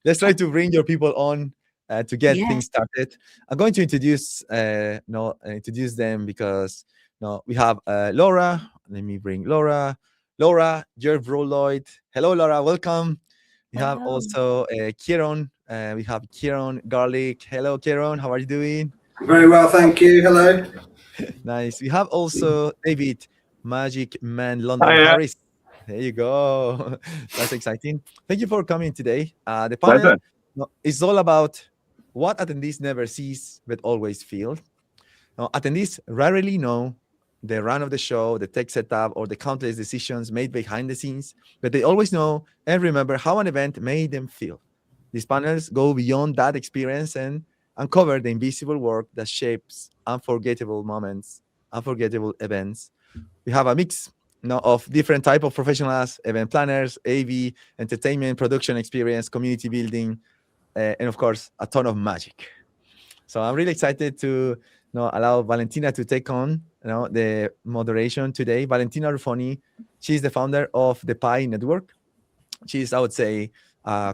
let's try to bring your people on to get Yeah. things started. I'm going to introduce them because we have Laura. Let me bring Laura. Laura Yarbrough-Lloyd. Hello, Laura. Welcome. We have Hello. also Kieron. We have Kieron Garlic. Hello, Kieron. How are you doing? Very well, thank you. Hello. Nice. We have also David, Magicman London Hiya. Harris. There you go. That's exciting. Thank you for coming today. The panel Pleasure. is all about what attendees never sees but always feel. Now, attendees rarely know the run of the show, the tech setup, or the countless decisions made behind the scenes, but they always know and remember how an event made them feel. These panels go beyond that experience and uncover the invisible work that shapes unforgettable moments, unforgettable events. We have a mix of different type of professionals, event planners, AV, entertainment, production experience, community building, and of course, a ton of magic. So I'm really excited to allow Valentina to take on the moderation today. Valentina Ruffoni, she's the founder of the Pi Network. She's, I would say,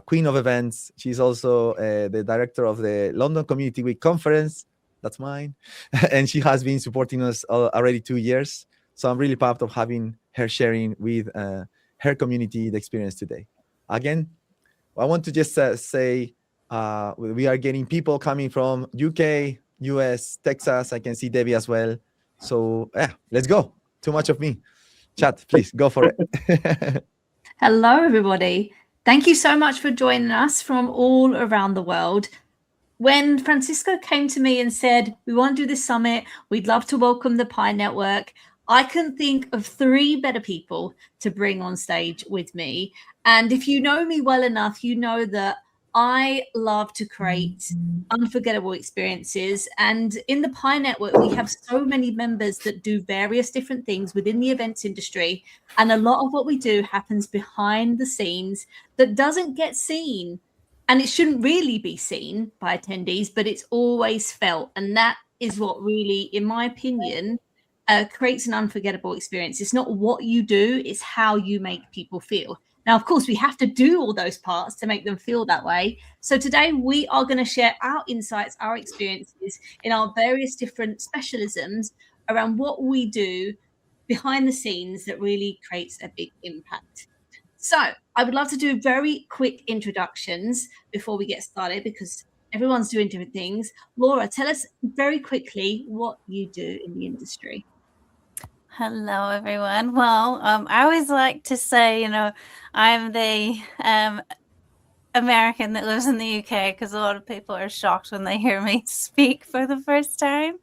queen of events. She's also the director of the London Community Week Conference. That's mine. And she has been supporting us already 2 years. So I'm really proud of having her sharing with her community the experience today. Again, I want to just say we are getting people coming from UK, US, Texas. I can see Debbie as well. So yeah, let's go. Too much of me. Chat, please go for it. Hello, everybody. Thank you so much for joining us from all around the world. When Francisco came to me and said, we want to do this summit, we'd love to welcome the Pi Network, I couldn't think of 3 better people to bring on stage with me. And if you know me well enough, you know that I love to create unforgettable experiences. And in the Pi Network, we have so many members that do various different things within the events industry. And a lot of what we do happens behind the scenes that doesn't get seen. And it shouldn't really be seen by attendees, but it's always felt. And that is what really, in my opinion, creates an unforgettable experience. It's not what you do, it's how you make people feel. Now, of course, we have to do all those parts to make them feel that way. So today we are going to share our insights, our experiences in our various different specialisms around what we do behind the scenes that really creates a big impact. So I would love to do very quick introductions before we get started because everyone's doing different things. Laura, tell us very quickly what you do in the industry. Hello, everyone. Well, I always like to say, I'm the American that lives in the UK because a lot of people are shocked when they hear me speak for the first time.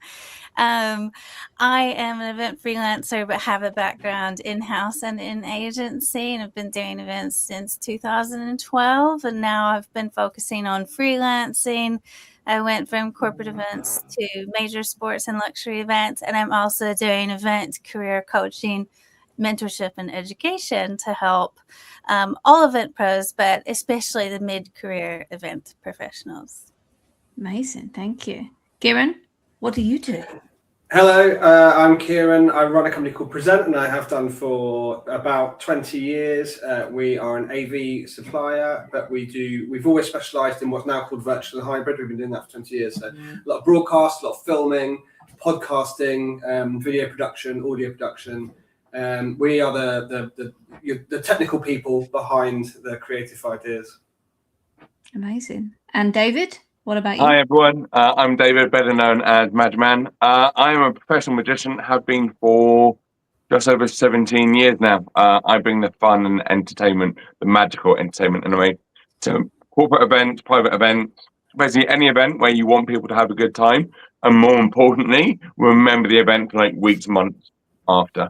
I am an event freelancer, but have a background in-house and in agency, and I've been doing events since 2012, and now I've been focusing on freelancing. I went from corporate events to major sports and luxury events, and I'm also doing event career coaching, mentorship, and education to help all event pros, but especially the mid-career event professionals. Amazing. Thank you. Kieron, what do you do? Hello, I'm Kieron. I run a company called Present, and I have done for about 20 years. We are an AV supplier, but we've always specialised in what's now called virtual and hybrid. We've been doing that for 20 years. So a lot of broadcast, a lot of filming, podcasting, video production, audio production. We are the technical people behind the creative ideas. Amazing. And David, what about you? Hi, everyone. I'm David, better known as Madman. I am a professional magician, have been for just over 17 years now. I bring the fun and entertainment, the magical entertainment anyway, to corporate events, private events, basically any event where you want people to have a good time. And more importantly, remember the event for like weeks, months after.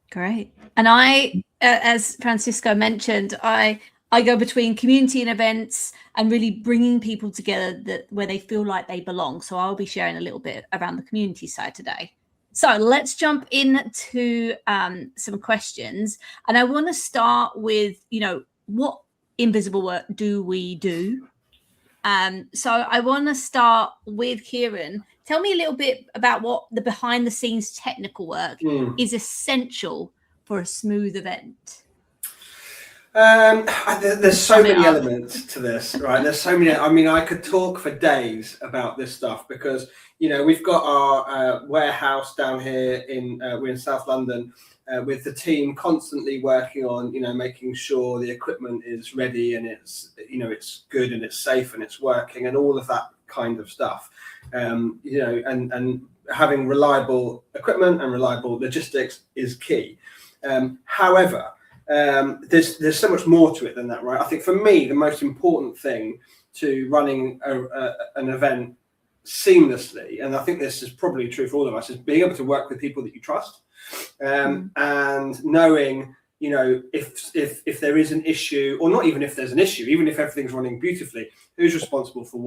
Great. And I, as Francisco mentioned, I go between community and events and really bringing people together where they feel like they belong. So I'll be sharing a little bit around the community side today. So let's jump into some questions. And I want to start with, what invisible work do we do? So I want to start with Kieron. Tell me a little bit about what the behind the scenes technical work is essential for a smooth event. There's so Sum it many up. elements to this, right? There's so many. I mean, I could talk for days about this stuff because, you know, we've got our warehouse down here we're in South London with the team constantly working on, you know, making sure the equipment is ready and it's, you know, it's good and it's safe and it's working and all of that kind of stuff. You know, and having reliable equipment and reliable logistics is key. However, there's so much more to it than that, right? I think for me, the most important thing to running an event seamlessly, and I think this is probably true for all of us, is being able to work with people that you trust, and knowing, you know, if there is an issue, or not even if there's an issue, even if everything's running beautifully, who's responsible for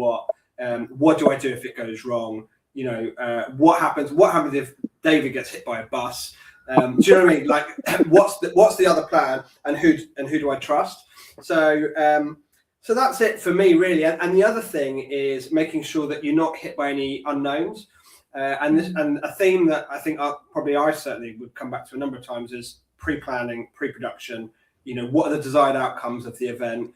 what do I do if it goes wrong? You know, what happens if David gets hit by a bus? Do you know what I mean? Like, what's the other plan, and who do I trust? So that's it for me, really. And the other thing is making sure that you're not hit by any unknowns. And a theme that I think I certainly would come back to a number of times is pre-planning, pre-production. You know, what are the desired outcomes of the event?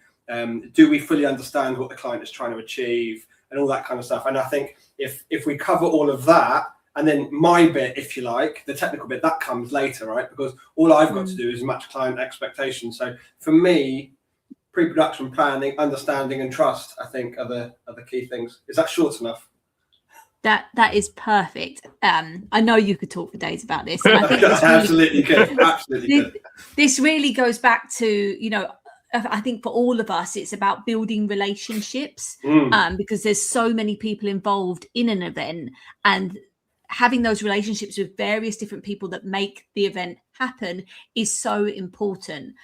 Do we fully understand what the client is trying to achieve, and all that kind of stuff? And I think if we cover all of that, and then my bit, if you like, the technical bit, that comes later, right? Because all I've got to do is match client expectations. So for me, pre-production, planning, understanding, and trust, I think, are the key things. Is that short enough? That is perfect. I know you could talk for days about this. And I think Absolutely good. Absolutely good. This really goes back to, you know, I think for all of us, it's about building relationships, because there's so many people involved in an event, and having those relationships with various different people that make the event happen is so important.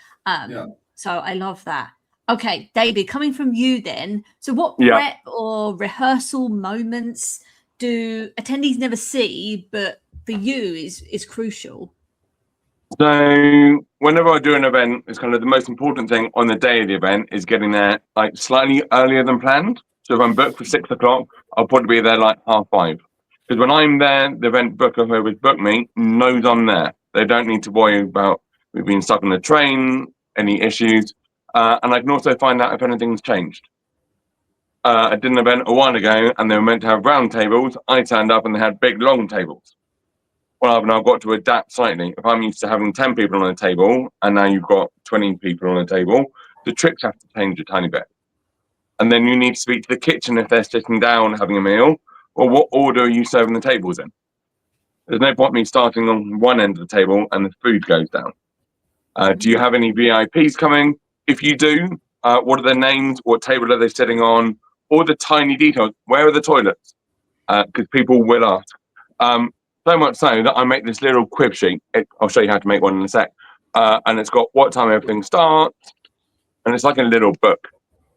So I love that. Okay, David, coming from you then. So what prep or rehearsal moments do attendees never see, but for you is crucial? So whenever I do an event, it's kind of the most important thing on the day of the event is getting there like slightly earlier than planned. So if I'm booked for 6 o'clock, I'll probably be there like 5:30. Because when I'm there, the event booker, whoever's booked me, knows I'm there. They don't need to worry about me being stuck on the train, any issues. And I can also find out if anything's changed. I did an event a while ago and they were meant to have round tables. I turned up and they had big, long tables. Well, I've now got to adapt slightly. If I'm used to having 10 people on a table and now you've got 20 people on a table, the tricks have to change a tiny bit. And then you need to speak to the kitchen if they're sitting down having a meal. Or what order are you serving the tables in? There's no point me starting on one end of the table and the food goes down. Do you have any VIPs coming? If you do, what are their names? What table are they sitting on? All the tiny details. Where are the toilets? Because people will ask. So much so that I make this little quib sheet. I'll show you how to make one in a sec. And it's got what time everything starts. And it's like a little book.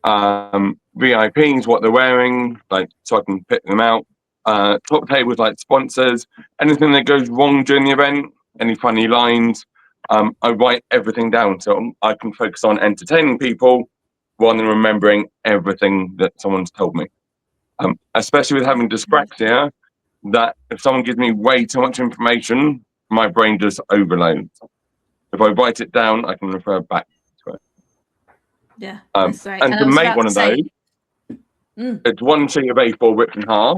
VIPs, what they're wearing, like, so I can pick them out. Top tables like sponsors, anything that goes wrong during the event, any funny lines, I write everything down so I can focus on entertaining people rather than remembering everything that someone's told me. Especially with having dyspraxia, that if someone gives me way too much information, my brain just overloads. If I write it down, I can refer back to it. Yeah, that's right. And to make one of those, it's one sheet of A4 ripped in half,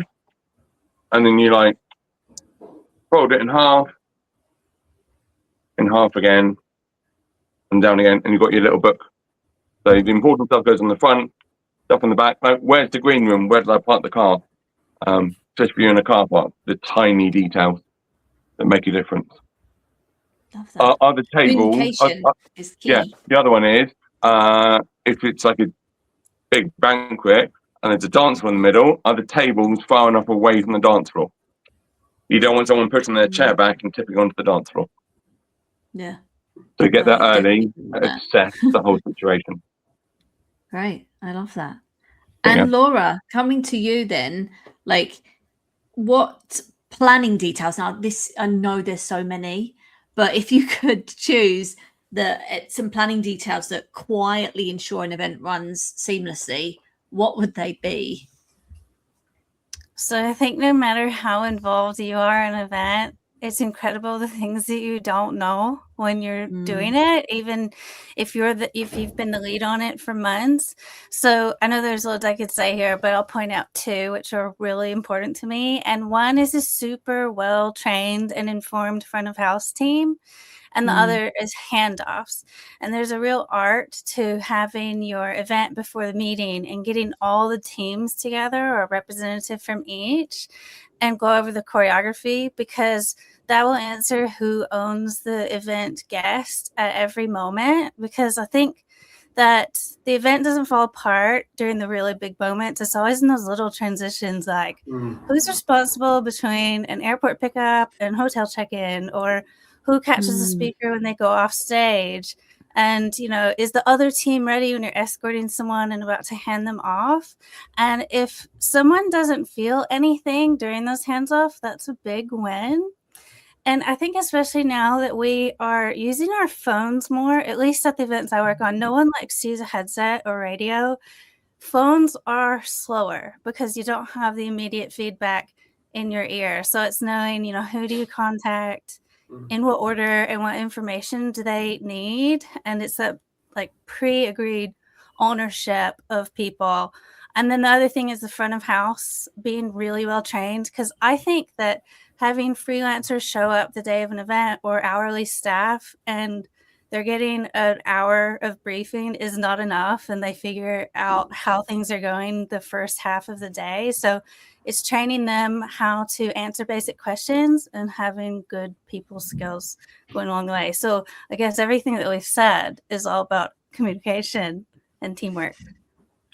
and then you like fold it in half again, and down again, and you've got your little book. So the important stuff goes on the front, stuff on the back. Like, where's the green room? Where did I park the car? Especially if you're in a car park, the tiny details that make a difference. Love that. Are the tables? Communication is key. Yeah, the other one is if it's like a big banquet and there's a dance floor in the middle, are the tables far enough away from the dance floor? You don't want someone pushing their chair back and tipping onto the dance floor. Yeah. So get that early, that. assess the whole situation. Great. I love that. And Laura, coming to you then, like, what planning details? Now, this, I know there's so many, but if you could choose some planning details that quietly ensure an event runs seamlessly, what would they be? So I think no matter how involved you are in an event, it's incredible the things that you don't know when you're doing it, even if you've been the lead on it for months. So I know there's loads I could say here, but I'll point out two which are really important to me. And one is a super well trained and informed front of house team, and the other is handoffs. And there's a real art to having your event before the meeting and getting all the teams together, or a representative from each, and go over the choreography, because that will answer who owns the event guest at every moment. Because I think that the event doesn't fall apart during the really big moments. It's always in those little transitions, like who's responsible between an airport pickup and hotel check-in, or who catches the speaker when they go off stage. And, you know, is the other team ready when you're escorting someone and about to hand them off? And if someone doesn't feel anything during those hands-off, that's a big win. And I think especially now that we are using our phones more, at least at the events I work on, no one likes to use a headset or radio. Phones are slower because you don't have the immediate feedback in your ear. So it's knowing, you know, who do you contact, in what order, and what information do they need. And it's a like pre-agreed ownership of people. And then the other thing is the front of house being really well trained, because I think that having freelancers show up the day of an event, or hourly staff, and they're getting an hour of briefing is not enough, and they figure out how things are going the first half of the day. So it's training them how to answer basic questions and having good people skills going along the way. So I guess everything that we've said is all about communication and teamwork.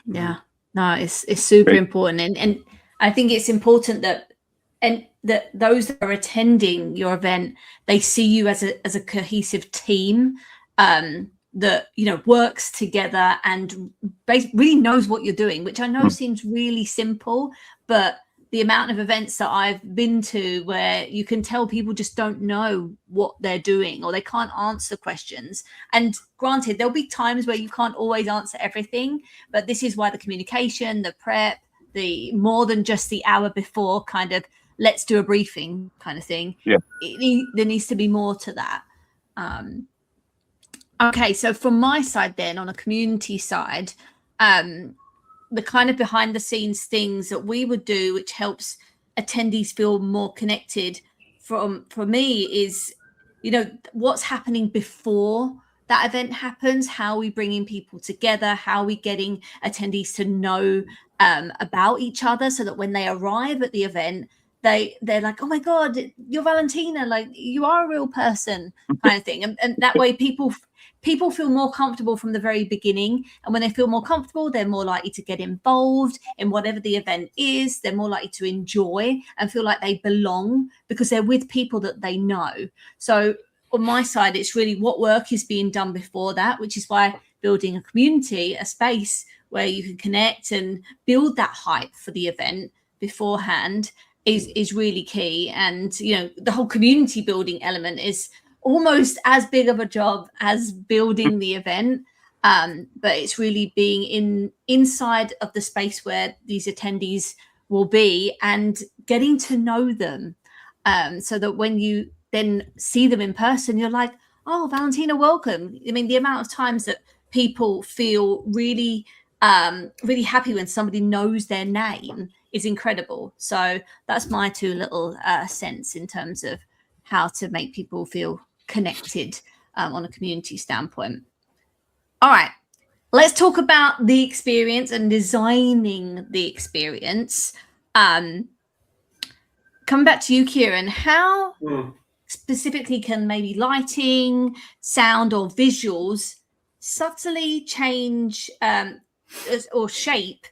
Yeah, no, it's super important. And I think it's important that those that are attending your event, they see you as a cohesive team that, you know, works together and really knows what you're doing, which I know seems really simple, but the amount of events that I've been to where you can tell people just don't know what they're doing, or they can't answer questions. And granted, there'll be times where you can't always answer everything, but this is why the communication, the prep, the more than just the hour before kind of let's do a briefing kind of thing. Yeah. There needs to be more to that. Okay, so from my side then, on a community side, the kind of behind the scenes things that we would do, which helps attendees feel more connected for me is, you know, what's happening before that event happens, how are we bringing people together, how are we getting attendees to know about each other, so that when they arrive at the event, they're like, oh my God, you're Valentina, like you are a real person kind of thing. And that way people feel more comfortable from the very beginning. And when they feel more comfortable, they're more likely to get involved in whatever the event is. They're more likely to enjoy and feel like they belong because they're with people that they know. So on my side, it's really what work is being done before that, which is why building a community, a space where you can connect and build that hype for the event beforehand is really key. And, you know, the whole community building element is almost as big of a job as building the event. But it's really being inside of the space where these attendees will be and getting to know them, so that when you then see them in person, you're like, oh, Valentina, welcome. I mean, the amount of times that people feel really happy when somebody knows their name is incredible. So that's my two little cents in terms of how to make people feel connected on a community standpoint. All right, let's talk about the experience and designing the experience. Coming back to you, Kieron, how specifically can maybe lighting, sound, or visuals subtly change or shape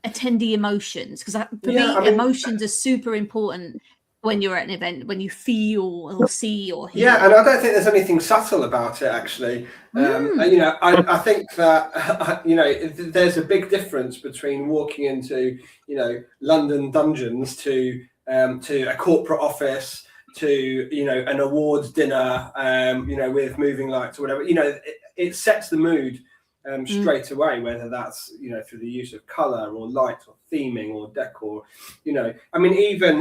attendee emotions? Because for me, emotions are super important when you're at an event, when you feel or see or hear. Yeah, and I don't think there's anything subtle about it, actually. You know, I think that, you know, there's a big difference between walking into, you know, London dungeons to a corporate office, to, you know, an awards dinner, you know, with moving lights or whatever. You know, it sets the mood straight away, whether that's, you know, through the use of color or light or theming or decor. You know, I mean, even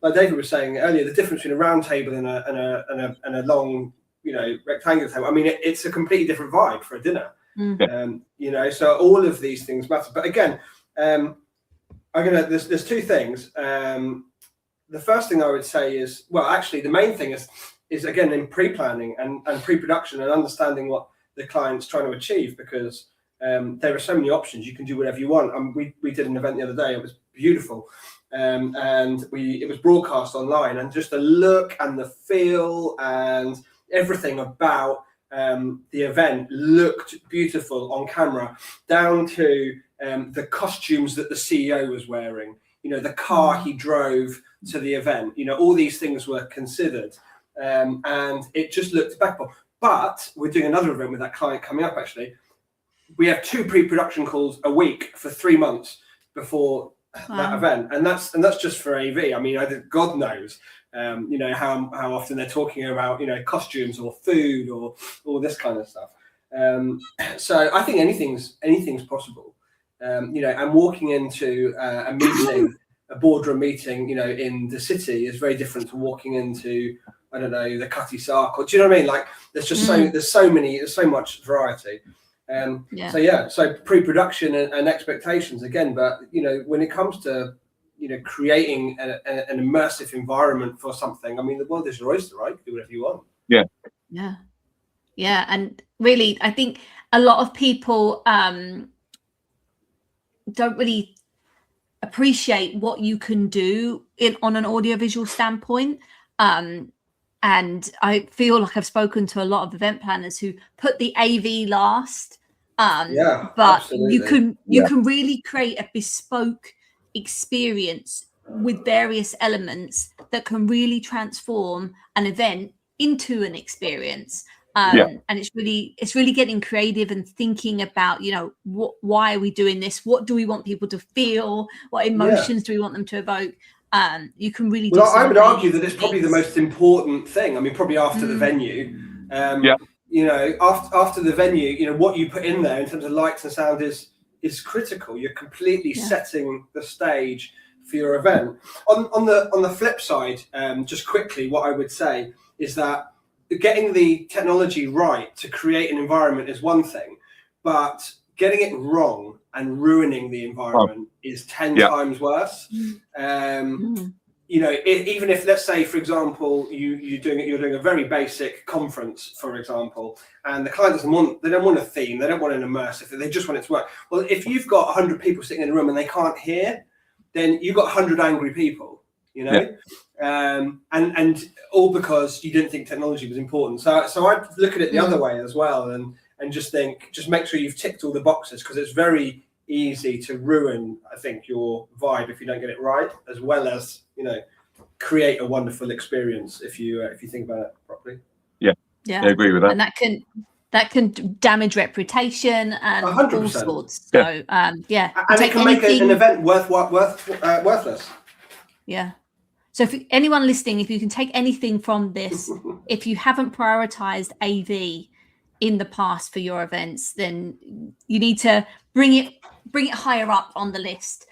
like David was saying earlier, the difference between a round table and a long, you know, rectangular table. I mean, it's a completely different vibe for a dinner. You know, so all of these things matter. But again, there's two things. The first thing I would say is, well, actually, the main thing is again in pre-planning and pre-production and understanding what the client's trying to achieve, because there are so many options. You can do whatever you want. We did an event the other day. It was beautiful, and it was broadcast online, and just the look and the feel and everything about the event looked beautiful on camera, down to the costumes that the CEO was wearing. You know, the car he drove to the event. You know, all these things were considered, and it just looked impeccable. But we're doing another event with that client coming up. Actually, we have 2 pre-production calls a week for 3 months before that event, and that's just for AV. I mean, God knows, you know, how often they're talking about, you know, costumes or food or all this kind of stuff. So I think anything's possible. You know, and walking into a meeting, a boardroom meeting, you know, in the city is very different to walking into, I don't know, the Cutty Sark, or do you know what I mean? Like, there's just there's so much variety. So pre-production and expectations again, but you know, when it comes to, you know, creating an immersive environment for something, I mean, the world is your oyster, right? Do whatever you want. Yeah, and really, I think a lot of people don't really appreciate what you can do on an audiovisual standpoint. And I feel like I've spoken to a lot of event planners who put the AV last, but absolutely. you can really create a bespoke experience with various elements that can really transform an event into an experience. And it's really getting creative and thinking about, you know, why are we doing this? What do we want people to feel? What emotions do we want them to evoke? You can really do I would argue that it's probably the most important thing. I mean, probably after the venue. You know, after the venue, you know, what you put in there in terms of lights and sound is critical. You're completely setting the stage for your event. On the flip side, just quickly, what I would say is that getting the technology right to create an environment is one thing, but getting it wrong and ruining the environment is 10 times worse. You know, even if, let's say, for example, you're doing a very basic conference, for example, and the client they don't want a theme, they don't want an immersive, they just want it to work. Well, if you've got 100 people sitting in a room and they can't hear, then you've got 100 angry people, you know, and all because you didn't think technology was important. So I look at it the other way as well, and just make sure you've ticked all the boxes, because it's very easy to ruin, I think, your vibe if you don't get it right, as well as, you know, create a wonderful experience if you think about it properly. I agree with that. And that can damage reputation and 100%. all sorts. So and it can make an event worthless. So if anyone listening, if you can take anything from this, if you haven't prioritized AV in the past for your events, then you need to bring it higher up on the list,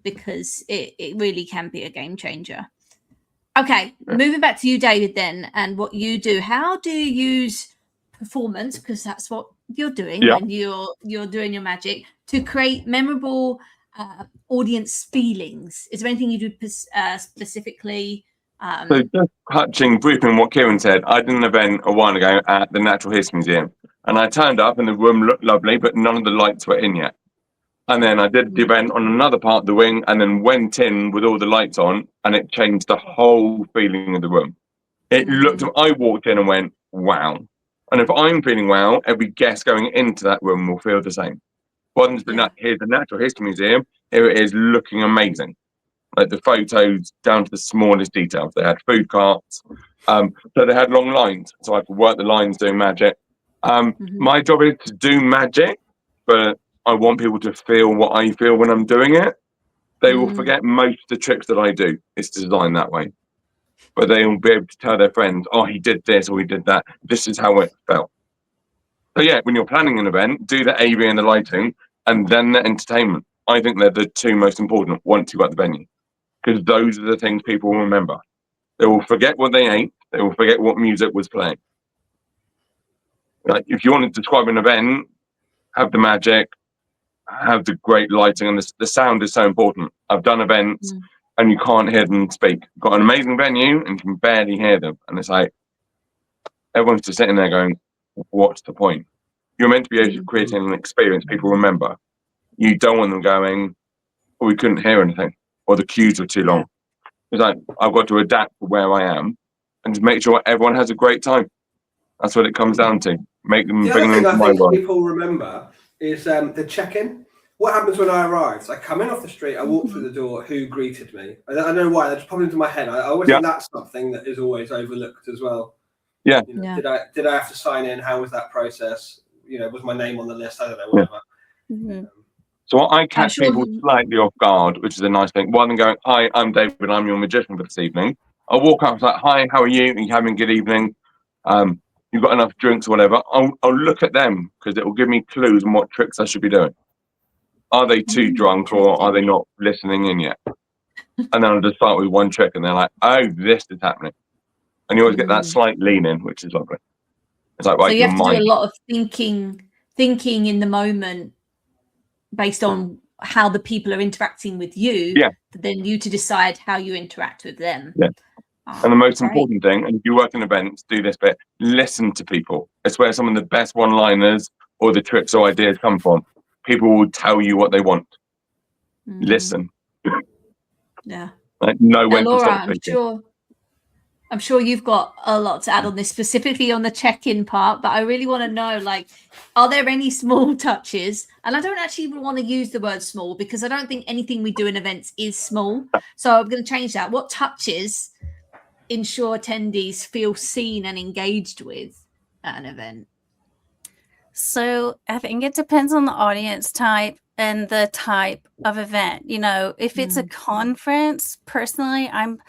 because it really can be a game changer. Okay, moving back to you, David, then, and what you do. How do you use performance, because that's what you're doing when you're doing your magic, to create memorable audience feelings? Is there anything you do specifically? So just touching briefly on what Kieron said, I did an event a while ago at the Natural History Museum, and I turned up and the room looked lovely, but none of the lights were in yet. And then I did the event on another part of the wing, and then went in with all the lights on, and it changed the whole feeling of the room. It looked, I walked in and went, wow. And if I'm feeling wow, every guest going into that room will feel the same. Here's the Natural History Museum. Here it is, looking amazing. Like the photos down to the smallest details. They had food carts, so they had long lines, so I could work the lines doing magic. My job is to do magic, but I want people to feel what I feel when I'm doing it. They will forget most of the tricks that I do. It's designed that way, but they will be able to tell their friends, "Oh, he did this or he did that. This is how it felt." So yeah, when you're planning an event, do the AV and the lighting, and then the entertainment. I think they're the two most important once you've got the venue, because those are the things people will remember. They will forget what they ate. They will forget what music was playing. Like, if you want to describe an event, have the magic, have the great lighting, and the sound is so important. I've done events and you can't hear them speak. You've got an amazing venue and you can barely hear them. And it's like, everyone's just sitting there going, what's the point? You're meant to be creating an experience people remember. You don't want them going, oh, we couldn't hear anything, or the queues were too long. It's like, I've got to adapt to where I am and just make sure everyone has a great time. That's what it comes down to. Make them, bring them into my world. People remember is the check-in. What happens when I arrive? So I come in off the street, I walk through the door, who greeted me? I don't know why, that just popped into my head. I always think that's something that is always overlooked as well. Yeah. You know, did I have to sign in? How was that process? You know, was my name on the list? I don't know, whatever. So I catch people slightly off guard, which is a nice thing. Rather than going, hi, I'm David, I'm your magician for this evening. I'll walk up and like, hi, how are you? Are you having a good evening? You've got enough drinks or whatever. I'll look at them because it will give me clues on what tricks I should be doing. Are they too drunk or are they not listening in yet? And then I'll just start with one trick and they're like, oh, this is happening. And you always get that slight lean in, which is lovely. It's like, right, so you have to do a lot of thinking in the moment based on how the people are interacting with you, then you to decide how you interact with them. Yeah. And the most important thing, and if you work in events, do this bit, listen to people. It's where some of the best one-liners or the tricks or ideas come from. People will tell you what they want. Listen. Yeah. Like, know when Laura, to stop speaking. I'm sure you've got a lot to add on this, specifically on the check-in part, but I really want to know, like, are there any small touches? And I don't actually even want to use the word small because I don't think anything we do in events is small. So I'm going to change that. What touches ensure attendees feel seen and engaged with at an event? So I think it depends on the audience type and the type of event. You know, if it's a conference, personally, I'm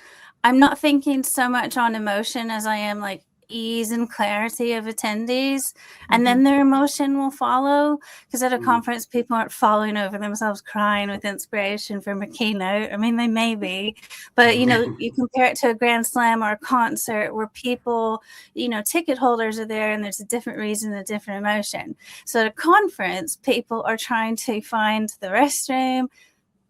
not thinking so much on emotion as I am like ease and clarity of attendees, and then their emotion will follow, because at a conference people aren't falling over themselves crying with inspiration from a keynote. I mean, they may be, but you know, you compare it to a grand slam or a concert where people, you know, ticket holders are there and there's a different reason, a different emotion. So at a conference, people are trying to find the restroom,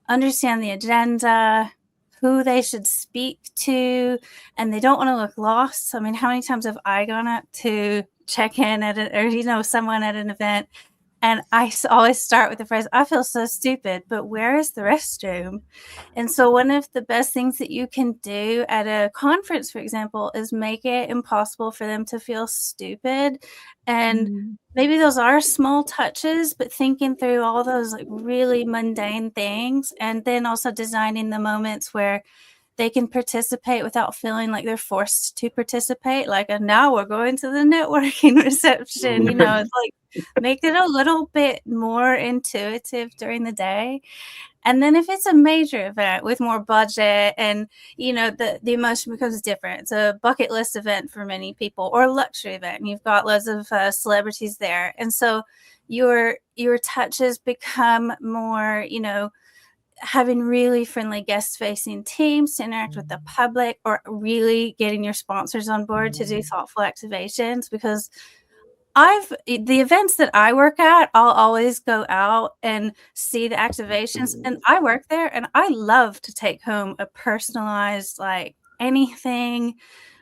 understand the agenda, who they should speak to, and they don't want to look lost. I mean, how many times have I gone up to check in at someone at an event, and I always start with the phrase, I feel so stupid, but where is the restroom? And so one of the best things that you can do at a conference, for example, is make it impossible for them to feel stupid. And maybe those are small touches, but thinking through all those like really mundane things, and then also designing the moments where they can participate without feeling like they're forced to participate. Like, and now we're going to the networking reception, you know, it's like make it a little bit more intuitive during the day. And then if it's a major event with more budget and, you know, the emotion becomes different. It's a bucket list event for many people, or a luxury event, and you've got lots of celebrities there. And so your touches become more, you know, having really friendly guest-facing teams to interact with the public, or really getting your sponsors on board to do thoughtful activations. Because the events that I work at, I'll always go out and see the activations, and I work there, and I love to take home a personalized, like anything,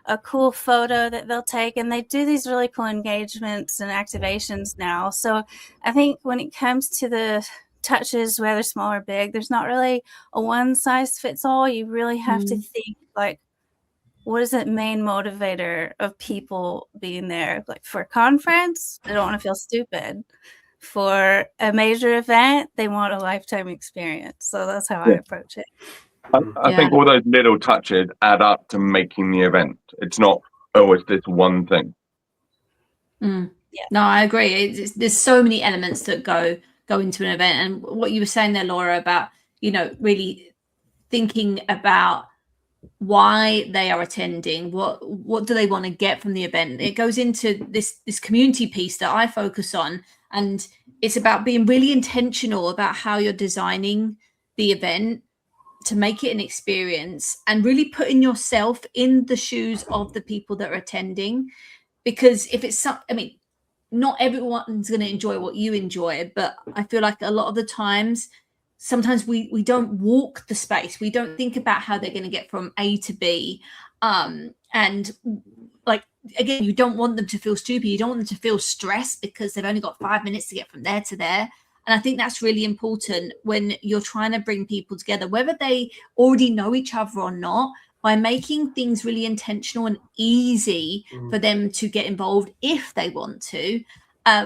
a cool photo that they'll take, and they do these really cool engagements and activations now. So I think when it comes to the touches, whether small or big, there's not really a one size fits all. You really have to think like, what is the main motivator of people being there? Like for a conference, they don't want to feel stupid. For a major event, they want a lifetime experience. So that's how I approach it. I think all those little touches add up to making the event. It's not always this one thing. No, I agree. There's so many elements that go into an event. And what you were saying there, Laura, about, you know, really thinking about why they are attending, what do they want to get from the event. It goes into this community piece that I focus on, and it's about being really intentional about how you're designing the event to make it an experience, and really putting yourself in the shoes of the people that are attending. Because if it's not everyone's going to enjoy what you enjoy, but I feel like a lot of the times, sometimes we don't walk the space. We don't think about how they're going to get from A to B. And like, again, you don't want them to feel stupid. You don't want them to feel stressed because they've only got 5 minutes to get from there to there. And I think that's really important when you're trying to bring people together, whether they already know each other or not, by making things really intentional and easy for them to get involved if they want to,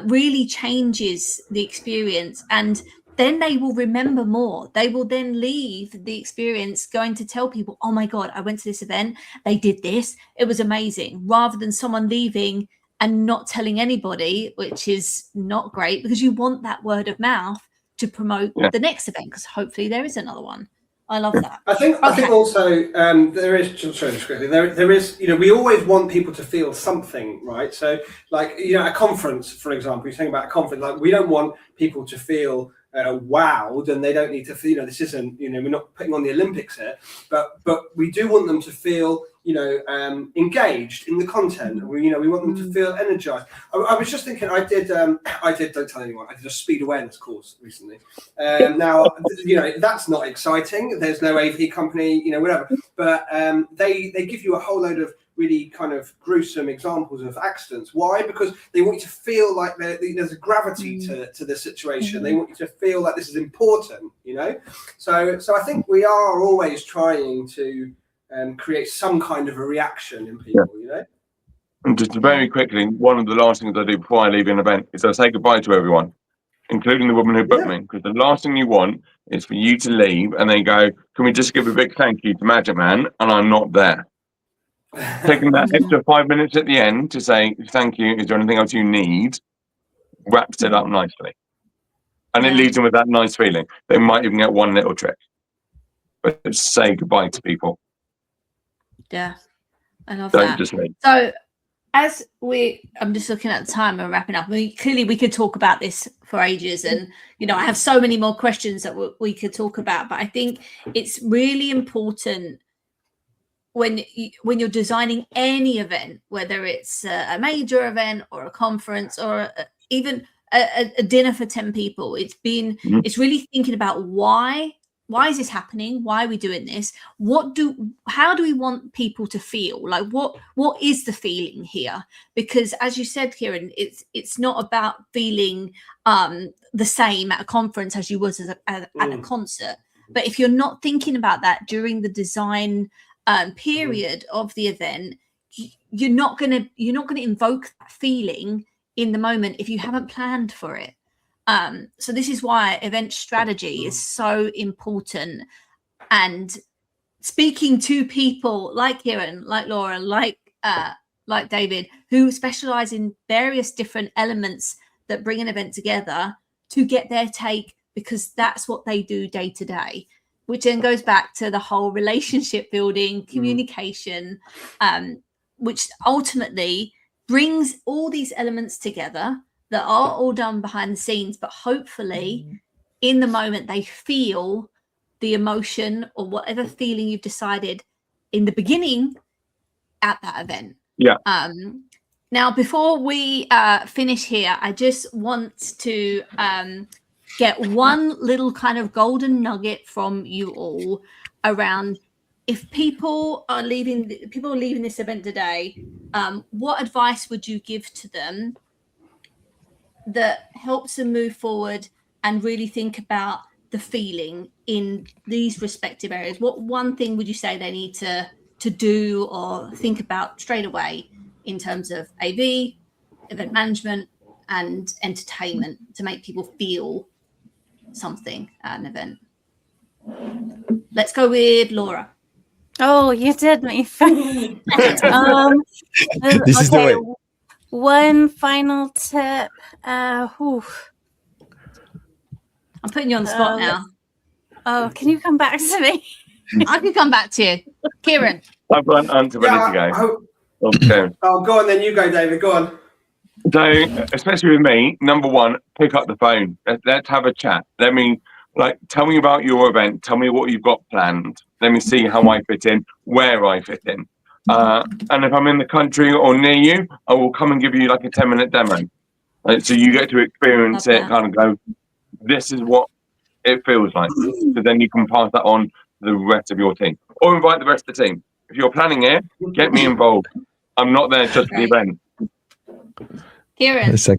really changes the experience. And then they will remember more. They will then leave the experience going to tell people, oh my God, I went to this event, they did this, it was amazing, rather than someone leaving and not telling anybody, which is not great, because you want that word of mouth to promote the next event, because hopefully there is another one. I love that. I think also there is, sorry, just quickly, there is, we always want people to feel something, right? So like, a conference, for example, you're saying about a conference, like we don't want people to feel wowed, and they don't need to feel, this isn't, we're not putting on the Olympics here, but we do want them to feel, engaged in the content. We want them to feel energized. I was just thinking, I did, don't tell anyone, I did a speed awareness course recently. Now, that's not exciting. There's no AV company, whatever, but they give you a whole load of really kind of gruesome examples of accidents. Why? Because they want you to feel like there's a gravity to the situation. They want you to feel like this is important, So I think we are always trying to create some kind of a reaction in people, And just very quickly, one of the last things I do before I leave an event is I say goodbye to everyone, including the woman who booked me, because the last thing you want is for you to leave and they go, can we just give a big thank you to Magicman, and I'm not there. Taking that extra 5 minutes at the end to say thank you, is there anything else you need, wraps it up nicely. And it leaves them with that nice feeling. They might even get one little trick. But say goodbye to people. Yeah, I love Don't that. just leave. So as I'm just looking at the time and wrapping up. Clearly we could talk about this for ages, and I have so many more questions that we could talk about, but I think it's really important when you're designing any event, whether it's a major event or a conference or even a dinner for 10 people, it's really thinking about why is this happening? Why are we doing this? How do we want people to feel? Like what is the feeling here? Because as you said, Kieron, it's not about feeling the same at a conference as you was at a concert. But if you're not thinking about that during the design period of the event, you're not gonna invoke that feeling in the moment if you haven't planned for it. So this is why event strategy is so important, and speaking to people like Kieron, like Laura, like David, who specialize in various different elements that bring an event together, to get their take, because that's what they do day to day, which then goes back to the whole relationship building, communication, which ultimately brings all these elements together that are all done behind the scenes, but hopefully in the moment they feel the emotion or whatever feeling you've decided in the beginning at that event. Yeah. Now, before we finish here, I just want to get one little kind of golden nugget from you all around, if people are leaving this event today, what advice would you give to them that helps them move forward and really think about the feeling in these respective areas? What one thing would you say they need to do or think about straight away in terms of AV, event management, and entertainment to make people feel something at an event? Let's go with Laura. Oh, you did me. This is the way. One final tip. I'm putting you on the spot now. Oh, can you come back to me? I can come back to you. Kieron. I've got an answer ready to go. Okay. Oh, go on then. You go, David. Go on. So, especially with me, number one, pick up the phone. Let's have a chat. Tell me about your event. Tell me what you've got planned. Let me see how I fit in, where I fit in. And if I'm in the country or near you, I will come and give you like a 10-minute demo. So you get to experience it, kind of go, this is what it feels like. So then you can pass that on to the rest of your team. Or invite the rest of the team. If you're planning it, get me involved. I'm not there just for the event. Kieron.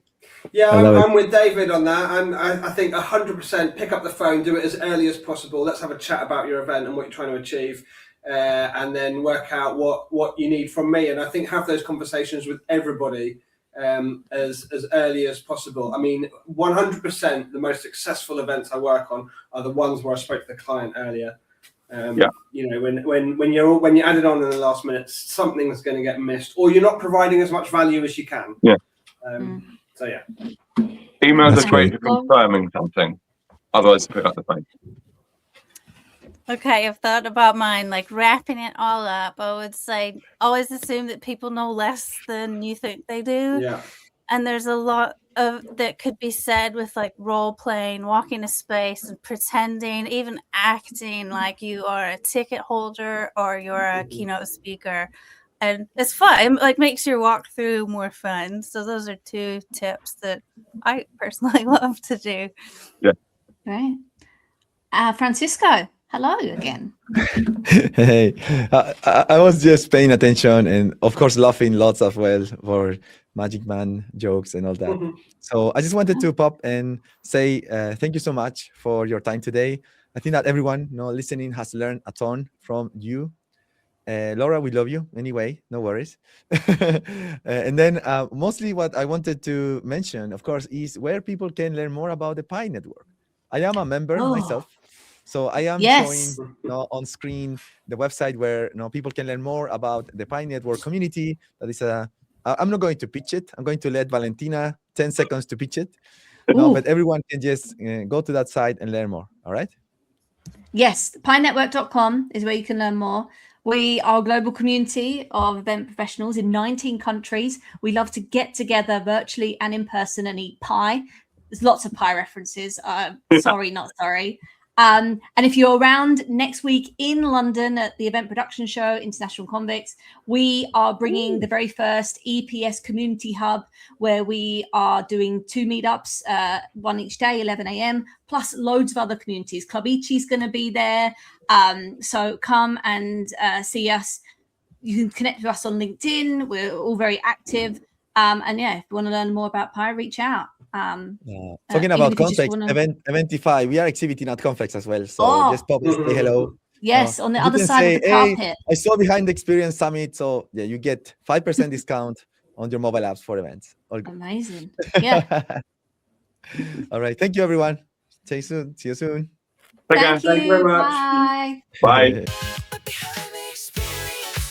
Yeah, I'm with David on that. And I think 100% pick up the phone, do it as early as possible. Let's have a chat about your event and what you're trying to achieve. And then work out what you need from me. And I think have those conversations with everybody as early as possible. I mean, 100% the most successful events I work on are the ones where I spoke to the client earlier. You know, when you're added on in the last minute, something's going to get missed, or you're not providing as much value as you can. So yeah, emails are great for confirming something. Otherwise, pick up the phone. Okay, I've thought about mine, like wrapping it all up. I would say always assume that people know less than you think they do. Yeah. And there's a lot of that could be said with like role playing, walking a space and pretending, even acting like you are a ticket holder or you're a keynote speaker. And it's fun. It like makes your walkthrough more fun. So those are 2 tips that I personally love to do. Yeah. Right. Francisco, hello again. Hey, I was just paying attention and of course laughing lots as well for Magicman jokes and all that. So I just wanted to pop and say thank you so much for your time today. I think that everyone listening has learned a ton from you. Laura, we love you anyway, no worries. And then mostly what I wanted to mention, of course, is where people can learn more about the Pi Network. I am a member myself, so I am showing on screen the website where people can learn more about the Pi Network community. That is I'm not going to pitch it. I'm going to let Valentina 10 seconds to pitch it. But everyone can just go to that site and learn more. All right? Yes, pinetwork.com is where you can learn more. We are a global community of event professionals in 19 countries. We love to get together virtually and in person and eat pie. There's lots of pie references. Sorry, not sorry. And if you're around next week in London at the Event Production Show, International Convicts, we are bringing the very first EPS Community Hub, where we are doing 2 meetups, one each day, 11 a.m., plus loads of other communities. Club Ichi's going to be there. So come and see us. You can connect with us on LinkedIn. We're all very active. And yeah, if you want to learn more about Pi, reach out. Talking about Convex, Eventify, we are exhibiting at Convex as well. So just pop and say hello. Yes, on the other side of the carpet. Hey, I saw behind the Experience Summit. So yeah, you get 5% discount on your mobile apps for events. Amazing. Yeah. All right. Thank you, everyone. See you soon. Thank you very much. Bye. Bye.